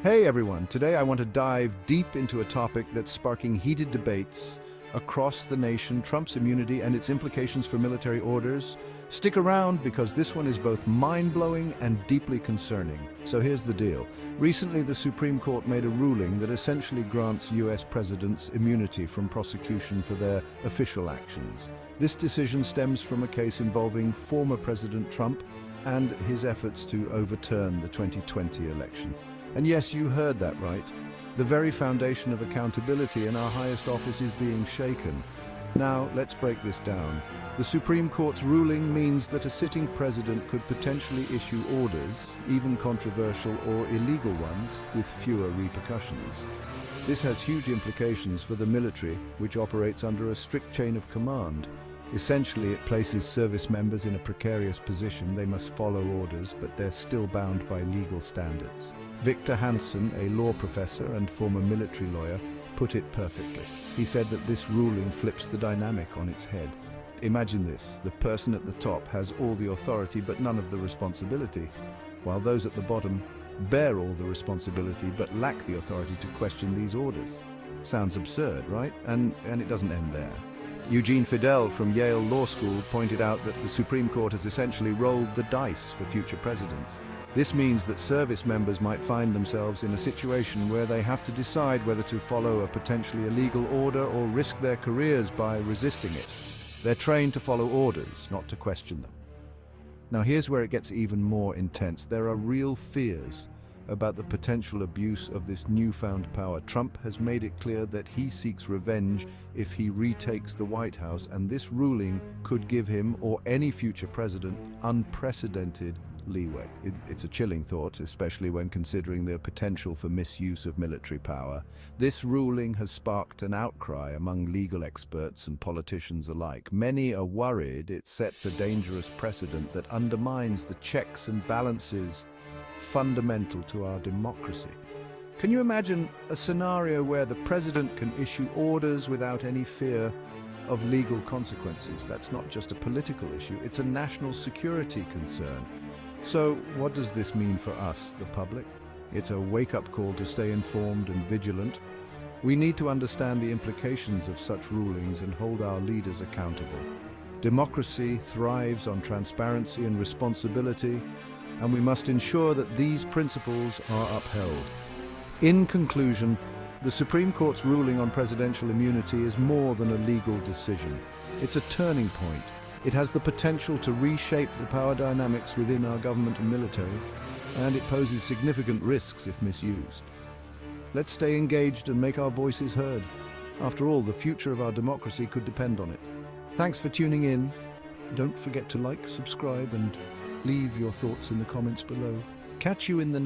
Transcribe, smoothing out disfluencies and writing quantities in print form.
Hey everyone, today I want to dive deep into a topic that's sparking heated debates across the nation: Trump's immunity and its implications for military orders. Stick around because this one is both mind-blowing and deeply concerning. So here's the deal. Recently, the Supreme Court made a ruling that essentially grants US presidents immunity from prosecution for their official actions. This decision stems from a case involving former President Trump and his efforts to overturn the 2020 election. And yes, you heard that right. The very foundation of accountability in our highest office is being shaken. Now, let's break this down. The Supreme Court's ruling means that a sitting president could potentially issue orders, even controversial or illegal ones, with fewer repercussions. This has huge implications for the military, which operates under a strict chain of command. Essentially, it places service members in a precarious position. They must follow orders, but they're still bound by legal standards. Victor Hanson, a law professor and former military lawyer, put it perfectly. He said that this ruling flips the dynamic on its head. Imagine this: the person at the top has all the authority but none of the responsibility, while those at the bottom bear all the responsibility but lack the authority to question these orders. Sounds absurd, right? And it doesn't end there. Eugene Fidel from Yale Law School pointed out that the Supreme Court has essentially rolled the dice for future presidents. This means that service members might find themselves in a situation where they have to decide whether to follow a potentially illegal order or risk their careers by resisting it. They're trained to follow orders, not to question them. Now here's where it gets even more intense. There are real fears about the potential abuse of this newfound power. Trump has made it clear that he seeks revenge if he retakes the White House, and this ruling could give him, or any future president, unprecedented leeway. It's a chilling thought, especially when considering the potential for misuse of military power. This ruling has sparked an outcry among legal experts and politicians alike. Many are worried it sets a dangerous precedent that undermines the checks and balances fundamental to our democracy. Can you imagine a scenario where the president can issue orders without any fear of legal consequences? That's not just a political issue, it's a national security concern. So what does this mean for us, the public? It's a wake-up call to stay informed and vigilant. We need to understand the implications of such rulings and hold our leaders accountable. Democracy thrives on transparency and responsibility, and we must ensure that these principles are upheld. In conclusion, the Supreme Court's ruling on presidential immunity is more than a legal decision. It's a turning point. It has the potential to reshape the power dynamics within our government and military, and it poses significant risks if misused. Let's stay engaged and make our voices heard. After all, the future of our democracy could depend on it. Thanks for tuning in. Don't forget to like, subscribe, and leave your thoughts in the comments below. Catch you in the